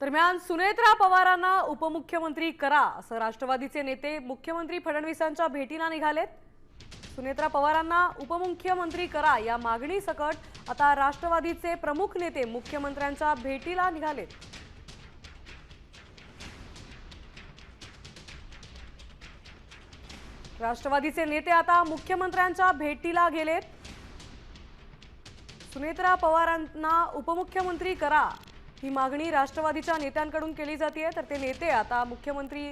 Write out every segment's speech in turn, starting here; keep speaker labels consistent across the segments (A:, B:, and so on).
A: दरम्यान सुनेत्रा पवारांना उपमुख्यमंत्री करा असं राष्ट्रवादीचे नेते मुख्यमंत्री फडणवीसांच्या भेटीला निघालेत। सुनेत्रा पवारांना उपमुख्यमंत्री करा या मागणी सकट आता राष्ट्रवादीचे प्रमुख नेते मुख्यमंत्र्यांच्या भेटीला निघालेत। राष्ट्रवादीचे नेते आता मुख्यमंत्र्यांच्या भेटीला गेलेत। सुनेत्रा पवारांना उपमुख्यमंत्री करा ही मागणी राष्ट्रवादीच्या नेत्यांकडून केली जाते, तर ते नेते आता मुख्यमंत्री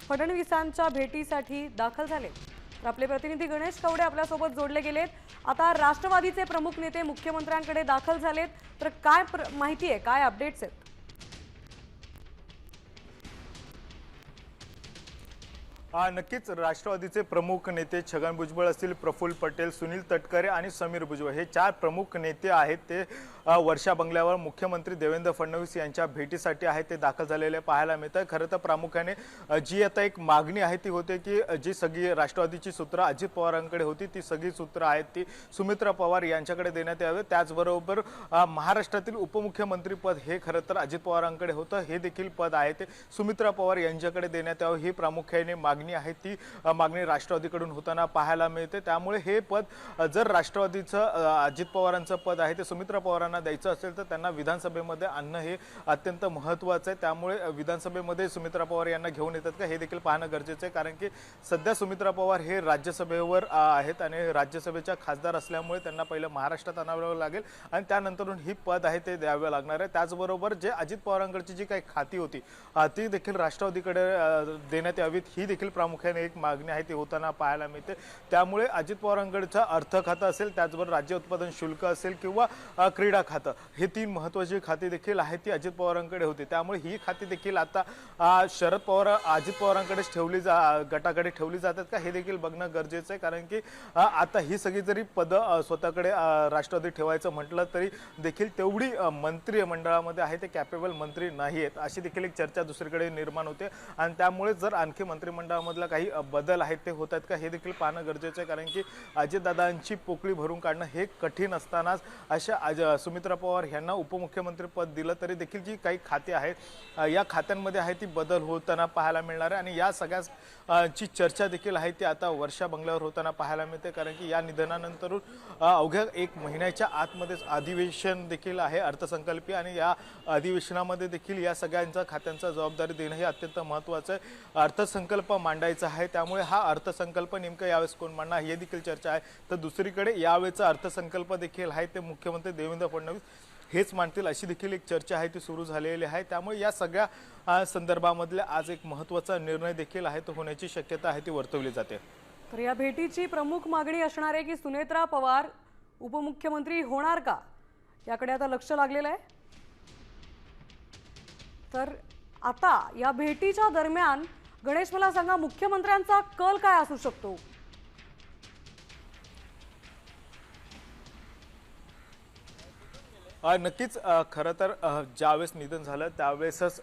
A: फडणवीसांच्या भेटीसाठी दाखल झाले। तर आपले प्रतिनिधी गणेश कवडे आपल्यासोबत जोडले गेलेत। आता राष्ट्रवादीचे प्रमुख नेते मुख्यमंत्र्यांकडे दाखल झालेत, तर काय माहिती आहे, काय अपडेट्स आहेत?
B: नक्कीच राष्ट्रवादीचे प्रमुख नेते छगन भुजबळ असतील, प्रफुल्ल पटेल, सुनील तटकरे आणि समीर भुजबळ हे चार प्रमुख नेते आहेत ते वर्षा बंगल्यावर मुख्यमंत्री देवेंद्र फडणवीस यांच्या भेटीसाठी आहेत ते दाखल झालेले पाहायला मिळतं। खरं तर प्रामुख्याने जी आता एक मागणी आहे ती होते की जी सगळी राष्ट्रवादीची सूत्र अजित पवारांकडे होती ती सगळी सूत्र आहेत ती सुमित्रा पवार यांच्याकडे देण्यात यावे। त्याचबरोबर महाराष्ट्रातील उपमुख्यमंत्री पद हे खरं तर अजित पवारांकडे होतं, हे देखील पद आहे ते सुमित्रा पवार यांच्याकडे देण्यात यावं ही प्रामुख्याने मागणी आहे। ती मागणी राष्ट्रवादीकडून होताना पाहायला मिळते। त्यामुळे हे पद जर राष्ट्रवादीचं अजित पवारांचं पद आहे ते सुमित्रा पवारांना द्यायचं असेल तर त्यांना विधानसभेमध्ये आणणं हे अत्यंत महत्त्वाचं आहे। त्यामुळे विधानसभेमध्ये सुमित्रा पवार यांना घेऊन येतात का हे देखील पाहणं गरजेचं आहे, कारण की सध्या सुमित्रा पवार हे राज्यसभेवर आहेत आणि राज्यसभेच्या खासदार असल्यामुळे त्यांना पहिलं महाराष्ट्रात आणावं लागेल आणि त्यानंतरून ही पद आहे ते द्यावे लागणार आहे। त्याचबरोबर जे अजित पवारांकडची जी काही खाती होती ती देखील राष्ट्रवादीकडे देण्यात यावीत ही देखील प्रामुख्याने एक मागणी आहे ती होताना पाहायला मिळते। त्यामुळे अजित पवारांकडचं अर्थ खातं असेल, त्याचबरोबर राज्य उत्पादन शुल्क असेल किंवा क्रीडा खातं हे तीन महत्त्वाची खाती देखील आहेत ती अजित पवारांकडे होती। त्यामुळे ही खाती देखील आता शरद पवार अजित पवारांकडेच गटाकडे ठेवली जातात का हे देखील बघणं गरजेचं आहे, कारण की आता ही सगळी जरी पदं स्वतःकडे राष्ट्रवादी ठेवायचं म्हटलं तरी देखील तेवढी मंत्रिमंडळामध्ये आहे ते कॅपेबल मंत्री नाही आहेत अशी देखील एक चर्चा दुसरीकडे निर्माण होते आणि त्यामुळे जर आणखी मंत्रिमंडळामधला काही बदल आहेत ते होत आहेत का हे देखील पाहणं गरजेचं आहे, कारण की अजितदादांची पोकळी भरून काढणं हे कठीण असतानाच अशा सुमित्रा पवार यांना उपमुख्यमंत्री पद दिलं तरी देखील जी काही खाते आहेत या खात्यांमध्ये आहे ती बदल होताना पाहायला मिळणार आहे आणि या सगळ्याची चर्चा देखील आहे ती आता वर्षा बंगल्यावर होताना पाहायला मिळते, कारण की या निधनानंतरून अवघ्या एक महिन्याच्या आतमध्येच अधिवेशन देखील आहे अर्थसंकल्पीय आणि या अधिवेशनामध्ये देखील या सगळ्यांचा खात्यांचा जबाबदारी देणं हे अत्यंत महत्त्वाचं आहे। अर्थसंकल्प मांडायचा आहे, त्यामुळे हा अर्थसंकल्प नेमका यावेळेस कोण मांडणार हे देखील चर्चा आहे। तर दुसरीकडे यावेळेचा अर्थसंकल्प देखील आहे ते मुख्यमंत्री देवेंद्र फडणवीस हेच मांडतील अशी देखील एक चर्चा आहे ती सुरू झालेली आहे। त्यामुळे या सगळ्या संदर्भामधले आज एक महत्त्वाचा निर्णय देखील आहे तो होण्याची शक्यता आहे ती वर्तवली जाते।
A: तर या भेटीची प्रमुख मागणी असणार आहे की सुनेत्रा पवार उपमुख्यमंत्री होणार का याकडे आता लक्ष लागलेलं आहे। तर आता या भेटीच्या दरम्यान गणेश मला सांगा मुख्यमंत्र्यांचा कल काय असू शकतो?
B: नक्कीच खरं तर ज्यावेळेस निधन झालं त्यावेळेसच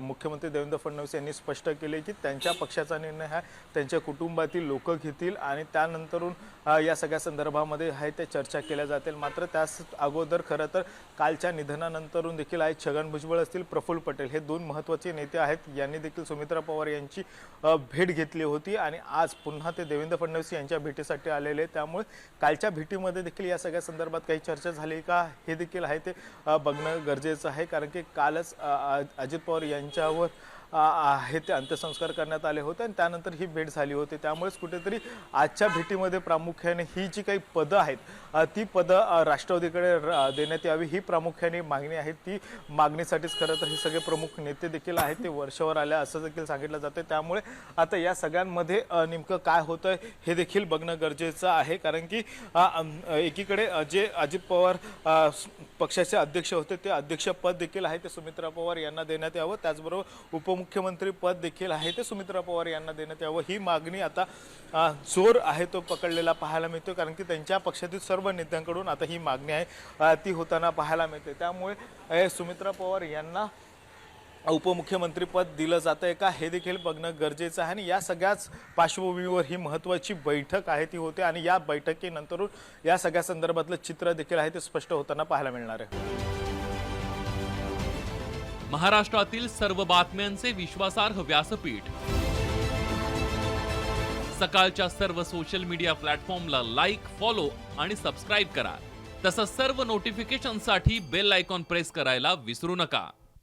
B: मुख्यमंत्री देवेंद्र फडणवीस यांनी स्पष्ट केले की त्यांच्या पक्षाचा निर्णय हा त्यांच्या कुटुंबातील लोक घेतील आणि त्यानंतरून या सगळ्या संदर्भामध्ये आहे ते चर्चा केल्या जातील। मात्र त्याच अगोदर खरं तर कालच्या निधनानंतरून देखील आहे छगन भुजबळ असतील, प्रफुल्ल पटेल हे दोन महत्त्वाचे नेते आहेत यांनी देखील सुमित्रा पवार यांची भेट घेतली होती आणि आज पुन्हा ते देवेंद्र फडणवीस यांच्या भेटीसाठी आलेले। त्यामुळे कालच्या भेटीमध्ये देखील या सगळ्या संदर्भात काही चर्चा झाली का हे देखील आहे ते बघणं गरजेचं आहे, कारण की कालच अजित पवार यांच्यावर आहे ते अंत्यसंस्कार करण्यात आले होते आणि त्यानंतर ही भेट झाली होती। त्यामुळेच कुठेतरी आजच्या भेटीमध्ये प्रामुख्याने ही जी काही पदं आहेत ती पदं राष्ट्रवादीकडे देण्यात यावी ही प्रामुख्याने मागणी आहे। ती मागणीसाठीच खरं तर हे सगळे प्रमुख नेते देखील आहेत ते वर्षावर आले असं देखील सांगितलं जाते। त्यामुळे आता या सगळ्यांमध्ये नेमकं काय होतं हे देखील बघणं गरजेचं आहे, कारण की एकीकडे जे अजित पवार पक्षाचे अध्यक्ष होते ते अध्यक्षपद देखील आहे ते सुमित्रा पवार यांना देण्यात यावं, त्याचबरोबर उपमुख्यमंत्री पद देखील आहे ते सुमित्रा पवार यांना देण्यात यावं ही मागणी आता जोर आहे तो पकडलेला पाहायला मिळतो, कारण की त्यांच्या पक्षातील सर्व नेत्यांकडून आता ही मागणी आहे ती होताना पाहायला मिळते। त्यामुळे सुमित्रा पवार यांना उपमुख्यमंत्री पद दिलं जातंय का हे देखील बघणं गरजेचं आहे आणि या सगळ्याच पार्श्वभूमीवर ही महत्त्वाची बैठक आहे ती होते आणि या बैठकीनंतरून या सगळ्या संदर्भातलं चित्र देखील आहे ते स्पष्ट होताना पाहायला मिळणार आहे।
C: महाराष्ट्रातील सर्व बातम्यांचे विश्वासार्ह व्यासपीठ. सकाळच्या सर्व सोशल मीडिया प्लॅटफॉर्मला लाईक, फॉलो आणि सबस्क्राईब करा. तसंच सर्व नोटिफिकेशनसाठी बेल आयकॉन प्रेस करायला विसरू नका.